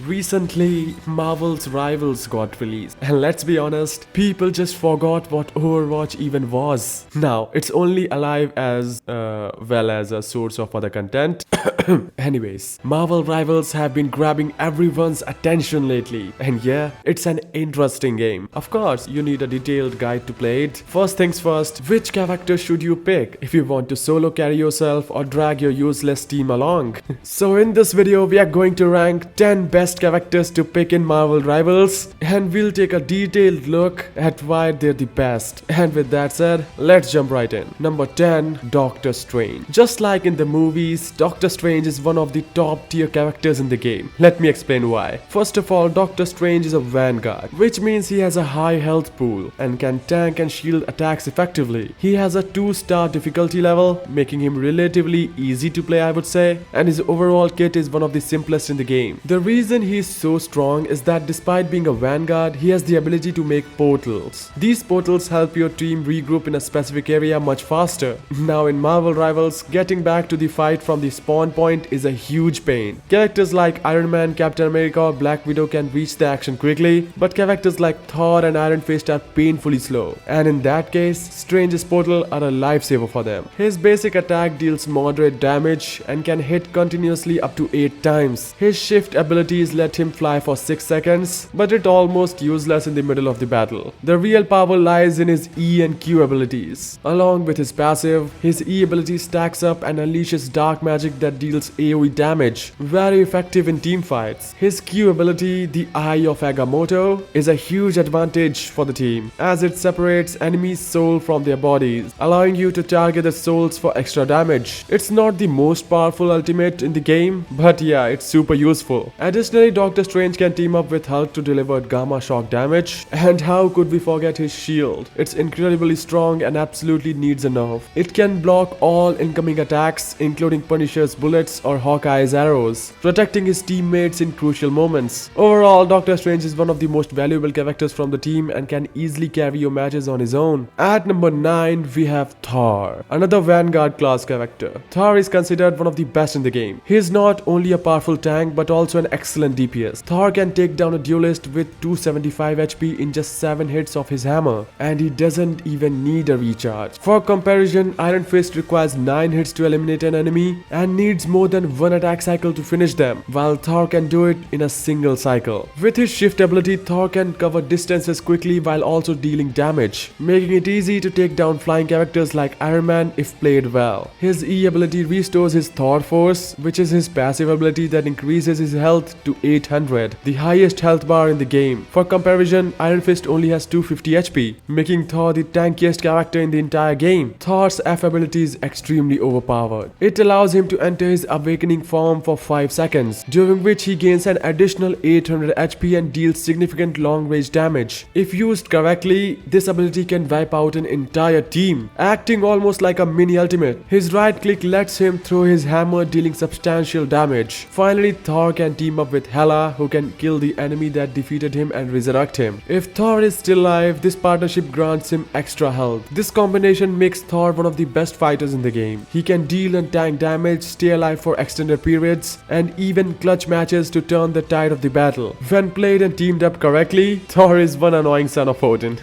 Recently, Marvel's Rivals got released, and let's be honest, people just forgot what Overwatch even was. Now, it's only alive as well as a source of other content. Anyways, Marvel Rivals have been grabbing everyone's attention lately, and yeah, it's an interesting game. Of course, you need a detailed guide to play it. First things first, which character should you pick if you want to solo carry yourself or drag your useless team along? So in this video, we are going to rank 10 best characters to pick in Marvel Rivals, and we'll take a detailed look at why they're the best. And with that said, let's jump right in. Number 10, Doctor Strange. Just like in the movies, Doctor Strange is one of the top tier characters in the game. Let me explain why. First of all, Doctor Strange is a vanguard, which means he has a high health pool and can tank and shield attacks effectively. He has a 2-star difficulty level, making him relatively easy to play, I would say, and his overall kit is one of the simplest in the game. The reason he is so strong is that despite being a vanguard, he has the ability to make portals. These portals help your team regroup in a specific area much faster. Now in Marvel Rivals, getting back to the fight from the spawn point is a huge pain. Characters like Iron Man, Captain America or Black Widow can reach the action quickly, but characters like Thor and Iron Fist are painfully slow. And in that case, Strange's portal are a lifesaver for them. His basic attack deals moderate damage and can hit continuously up to 8 times. His shift abilities let him fly for 6 seconds, but it's almost useless in the middle of the battle. The real power lies in his E and Q abilities. Along with his passive, his E ability stacks up and unleashes dark magic that deals AoE damage, very effective in team fights. His Q ability, the Eye of Agamotto, is a huge advantage for the team, as it separates enemies' soul from their bodies, allowing you to target the souls for extra damage. It's not the most powerful ultimate in the game, but yeah, it's super useful. Additionally, Doctor Strange can team up with Hulk to deliver gamma shock damage, and how could we forget his shield? It's incredibly strong and absolutely needs a nerf. It can block all incoming attacks, including Punisher's bullets or Hawkeye's arrows, protecting his teammates in crucial moments. Overall, Doctor Strange is one of the most valuable characters from the team and can easily carry your matches on his own. At number 9, we have Thor, another Vanguard class character. Thor is considered one of the best in the game. He is not only a powerful tank but also an excellent DPS. Thor can take down a duelist with 275 HP in just 7 hits of his hammer, and he doesn't even need a recharge. For comparison, Iron Fist requires 9 hits to eliminate an enemy and needs more than 1 attack cycle to finish them, while Thor can do it in a single cycle. With his shift ability, Thor can cover distances quickly while also dealing damage, making it easy to take down flying characters like Iron Man if played well. His E ability restores his Thor Force, which is his passive ability that increases his health to 800, the highest health bar in the game. For comparison, Iron Fist only has 250 HP, making Thor the tankiest character in the entire game. Thor's F ability is extremely overpowered. It allows him to enter his awakening form for 5 seconds, during which he gains an additional 800 HP and deals significant long-range damage. If used correctly, this ability can wipe out an entire team, acting almost like a mini ultimate. His right click lets him throw his hammer, dealing substantial damage. Finally, Thor can team up with Hela, who can kill the enemy that defeated him and resurrect him. If Thor is still alive, this partnership grants him extra health. This combination makes Thor one of the best fighters in the game. He can deal and tank damage, stay alive for extended periods, and even clutch matches to turn the tide of the battle. When played and teamed up correctly, Thor is one annoying son of Odin.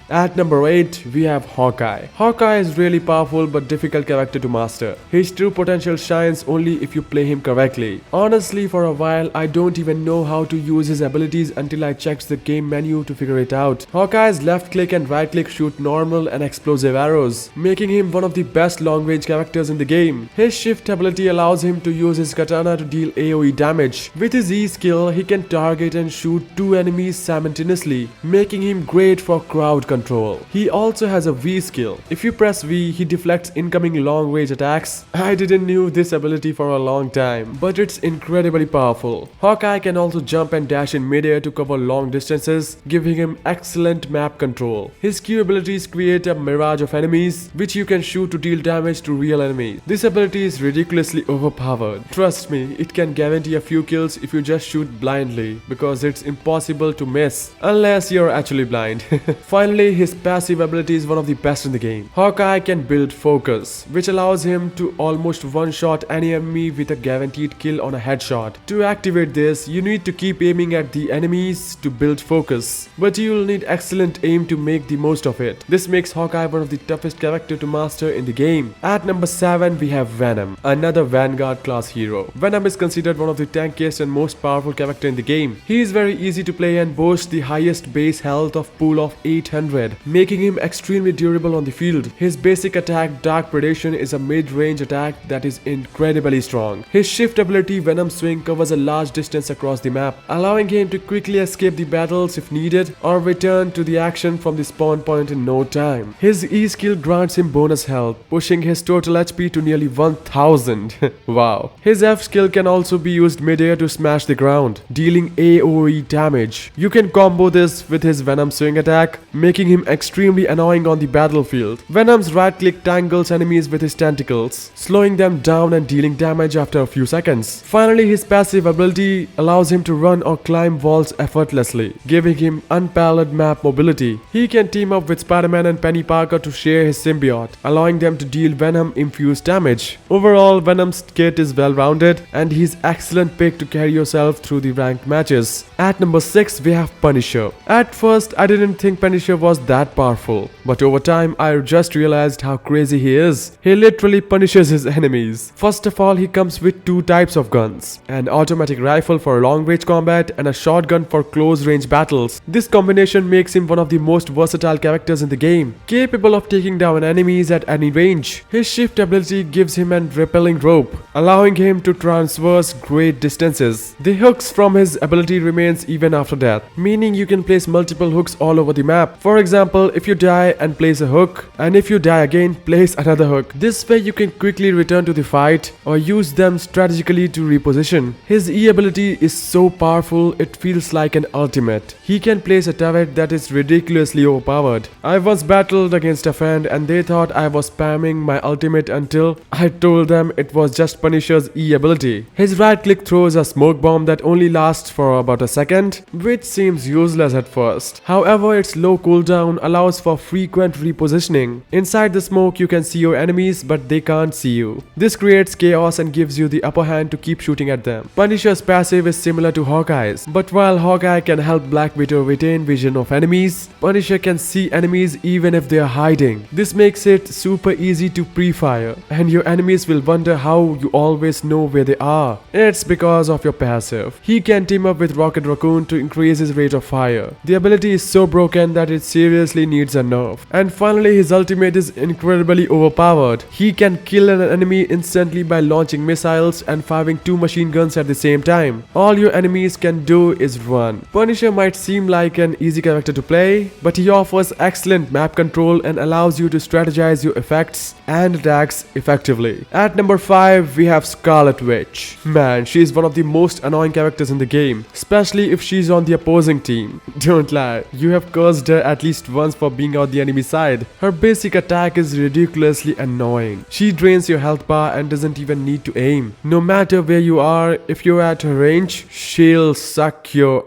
At number 8, we have Hawkeye. Hawkeye is really powerful but difficult character to master. His true potential shines only if you play him correctly. Honestly, for a while, I don't even know how to use his abilities until I checked the game menu to figure it out. Hawkeye's left click and right click shoot normal and explosive arrows, making him one of the best long range characters in the game. His shift ability allows him to use his katana to deal AoE damage. With his E skill, he can target and shoot 2 enemies simultaneously, making him great for crowd control. He also has a V skill. If you press V, he deflects incoming long range attacks. I didn't knew this ability for a long time, but it's incredibly powerful. Hawkeye can also jump and dash in midair to cover long distances, giving him excellent map control. His Q abilities create a mirage of enemies, which you can shoot to deal damage to real enemies. This ability is ridiculously overpowered. Trust me, it can guarantee a few kills if you just shoot blindly, because it's impossible to miss, unless you're actually blind. Finally, his passive ability is one of the best in the game. Hawkeye can build focus, which allows him to almost one-shot any enemy with a guaranteed kill on a headshot. To activate this, this, you need to keep aiming at the enemies to build focus, but you'll need excellent aim to make the most of it. This makes Hawkeye one of the toughest characters to master in the game. At number 7 we have Venom, another Vanguard class hero. Venom is considered one of the tankiest and most powerful character in the game. He is very easy to play and boasts the highest base health of pool of 800, making him extremely durable on the field. His basic attack, Dark Predation, is a mid-range attack that is incredibly strong. His shift ability, Venom Swing, covers a large distance across the map, allowing him to quickly escape the battles if needed or return to the action from the spawn point in no time. His E skill grants him bonus health, pushing his total HP to nearly 1000. Wow. His F skill can also be used mid-air to smash the ground, dealing AoE damage. You can combo this with his Venom Swing attack, making him extremely annoying on the battlefield. Venom's right click tangles enemies with his tentacles, slowing them down and dealing damage after a few seconds. Finally, his passive ability allows him to run or climb walls effortlessly, giving him unparalleled map mobility. He can team up with Spiderman and Penny Parker to share his symbiote, allowing them to deal Venom-infused damage. Overall, Venom's kit is well-rounded and he's excellent pick to carry yourself through the ranked matches. At number 6 we have Punisher. At first I didn't think Punisher was that powerful, but over time I just realized how crazy he is. He literally punishes his enemies. First of all, he comes with two types of guns, an automatic rifle for long range combat and a shotgun for close range battles. This combination makes him one of the most versatile characters in the game, capable of taking down enemies at any range. His shift ability gives him an rappelling rope, allowing him to traverse great distances. The hooks from his ability remains even after death, meaning you can place multiple hooks all over the map. For example, if you die and place a hook, and if you die again, place another hook. This way you can quickly return to the fight or use them strategically to reposition. His E ability is so powerful it feels like an ultimate. He can place a turret that is ridiculously overpowered. I once battled against a friend and they thought I was spamming my ultimate until I told them it was just Punisher's E ability. His right click throws a smoke bomb that only lasts for about a second, which seems useless at first. However, its low cooldown allows for frequent repositioning. Inside the smoke you can see your enemies but they can't see you. This creates chaos and gives you the upper hand to keep shooting at them. Punisher's passive is similar to Hawkeye's, but while Hawkeye can help Black Widow retain vision of enemies, Punisher can see enemies even if they are hiding. This makes it super easy to pre-fire, and your enemies will wonder how you always know where they are. It's because of your passive. He can team up with Rocket Raccoon to increase his rate of fire. The ability is so broken that it seriously needs a nerf. And finally, his ultimate is incredibly overpowered. He can kill an enemy instantly by launching missiles and firing two machine guns at the same time. All your enemies can do is run. Punisher might seem like an easy character to play, but he offers excellent map control and allows you to strategize your effects and attacks effectively. At number 5 we have Scarlet Witch. Man, she is one of the most annoying characters in the game, especially if she's on the opposing team. Don't lie, you have cursed her at least once for being on the enemy side. Her basic attack is ridiculously annoying. She drains your health bar and doesn't even need to aim. No matter where you are, if you're at her range, she'll suck your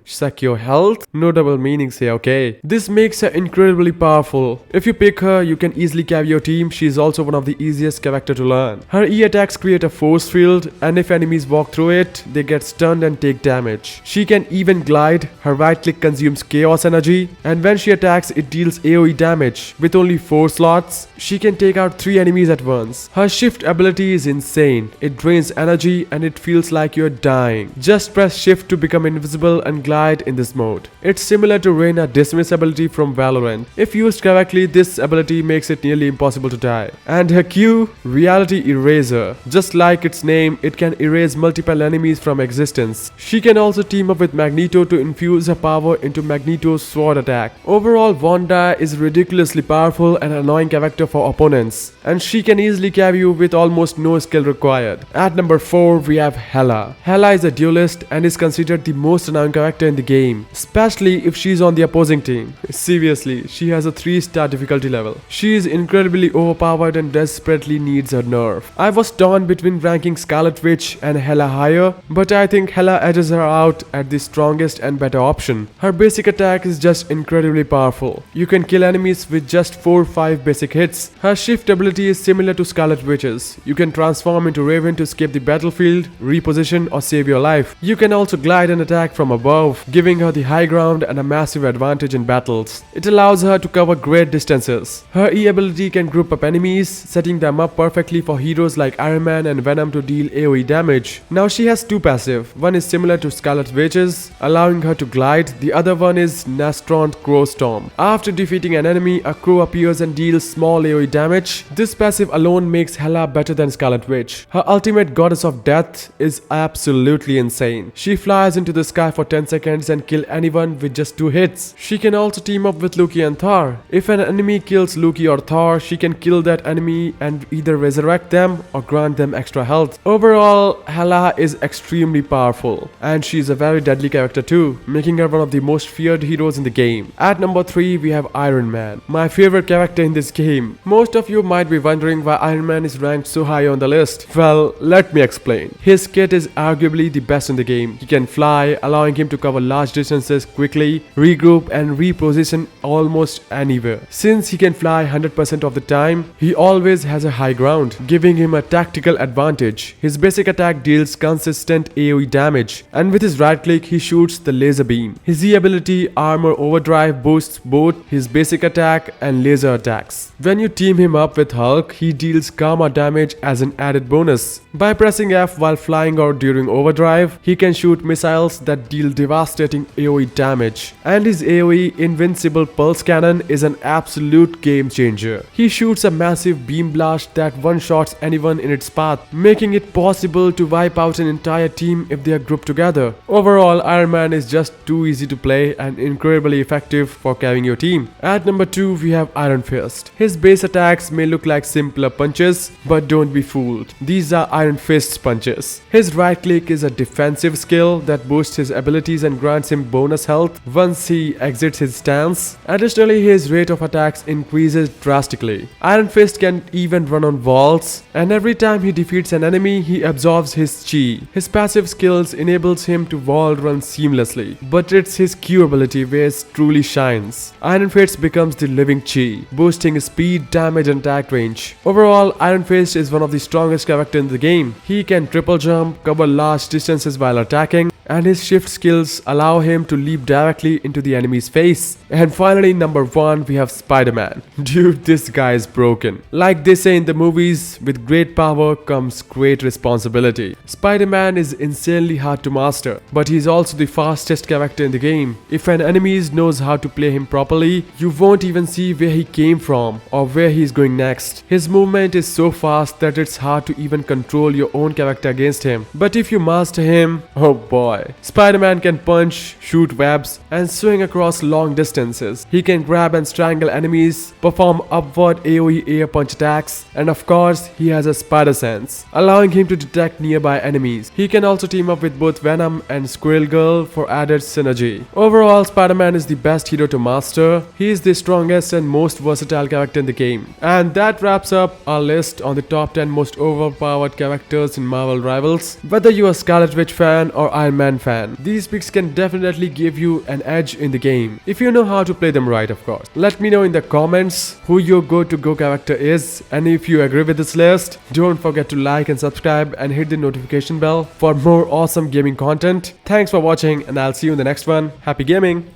suck your health. No double meanings here, okay? This makes her incredibly powerful. If you pick her, you can easily carry your team. She is also one of the easiest character to learn. Her E attacks create a force field, and if enemies walk through it, they get stunned and take damage. She can even glide. Her right click consumes chaos energy, and when she attacks, it deals AoE damage. With only 4 slots, she can take out 3 enemies at once. Her shift ability is insane. It drains energy and it feels like you're dying. Just press shift to become invisible and glide in this mode. It's similar to Reyna Dismiss ability from Valorant. If used correctly, this ability makes it nearly impossible to die. And her Q, Reality Eraser. Just like its name, it can erase multiple enemies from existence. She can also team up with Magneto to infuse her power into Magneto's sword attack. Overall, Wanda is ridiculously powerful and annoying character for opponents, and she can easily carry you with almost no skill required. At number 4 we have Hela. Hela is a duelist and is considered the most annoying character in the game, especially if she's on the opposing team. Seriously, she has a 3-star difficulty level. She is incredibly overpowered and desperately needs a nerf. I was torn between ranking Scarlet Witch and Hela higher, but I think Hela edges her out at the strongest and better option. Her basic attack is just incredibly powerful. You can kill enemies with just 4-5 basic hits. Her shift ability is similar to Scarlet Witch's. You can transform into Raven to escape the battlefield, reposition vision or save your life. You can also glide and attack from above, giving her the high ground and a massive advantage in battles. It allows her to cover great distances. Her E ability can group up enemies, setting them up perfectly for heroes like Iron Man and Venom to deal AoE damage. Now she has two passive. One is similar to Scarlet Witch's, allowing her to glide. The other one is Nastron Crow Storm. After defeating an enemy, a crow appears and deals small AoE damage. This passive alone makes Hela better than Scarlet Witch. Her ultimate, Goddess of Death, is absolutely insane. She flies into the sky for 10 seconds and kills anyone with just 2 hits. She can also team up with Loki and Thor. If an enemy kills Loki or Thor, she can kill that enemy and either resurrect them or grant them extra health. Overall, Hela is extremely powerful, and she is a very deadly character too, making her one of the most feared heroes in the game. At number 3, we have Iron Man, my favorite character in this game. Most of you might be wondering why Iron Man is ranked so high on the list. Well, let me explain. His kit is arguably the best in the game. He can fly, allowing him to cover large distances quickly, regroup and reposition almost anywhere. Since he can fly 100% of the time, he always has a high ground, giving him a tactical advantage. His basic attack deals consistent AoE damage, and with his right click he shoots the laser beam. His E ability, Armor Overdrive, boosts both his basic attack and laser attacks. When you team him up with Hulk, he deals Karma damage as an added bonus. By pressing F while flying or during overdrive, he can shoot missiles that deal devastating AoE damage. And his AoE Invincible Pulse Cannon is an absolute game changer. He shoots a massive beam blast that one-shots anyone in its path, making it possible to wipe out an entire team if they are grouped together. Overall, Iron Man is just too easy to play and incredibly effective for carrying your team. At number 2, we have Iron Fist. His base attacks may look like simpler punches, but don't be fooled. These are Iron Fist's punches. His right click is a defensive skill that boosts his abilities and grants him bonus health once he exits his stance. Additionally, his rate of attacks increases drastically. Iron Fist can even run on walls, and every time he defeats an enemy, he absorbs his chi. His passive skills enables him to wall run seamlessly, but it's his Q ability where it truly shines. Iron Fist becomes the living chi, boosting his speed, damage and attack range. Overall, Iron Fist is one of the strongest characters in the game. He can triple jump, cover large distances while attacking, and his shift skills allow him to leap directly into the enemy's face. And finally, number 1, we have Spider-Man. Dude, this guy is broken. Like they say in the movies, with great power comes great responsibility. Spider-Man is insanely hard to master, but he's also the fastest character in the game. If an enemy knows how to play him properly, you won't even see where he came from or where he's going next. His movement is so fast that it's hard to even control your own character against him. But if you master him, oh boy. Spider-Man can punch, shoot webs, and swing across long distances. He can grab and strangle enemies, perform upward AoE air punch attacks, and of course, he has a spider sense, allowing him to detect nearby enemies. He can also team up with both Venom and Squirrel Girl for added synergy. Overall, Spider-Man is the best hero to master. He is the strongest and most versatile character in the game. And that wraps up our list on the top 10 most overpowered characters in Marvel Rivals. Whether you're a Scarlet Witch fan or Iron Man fan, these picks can definitely give you an edge in the game, if you know how to play them right, of course. Let me know in the comments who your go-to-go character is, and if you agree with this list, don't forget to like and subscribe and hit the notification bell for more awesome gaming content. Thanks for watching, and I'll see you in the next one. Happy gaming!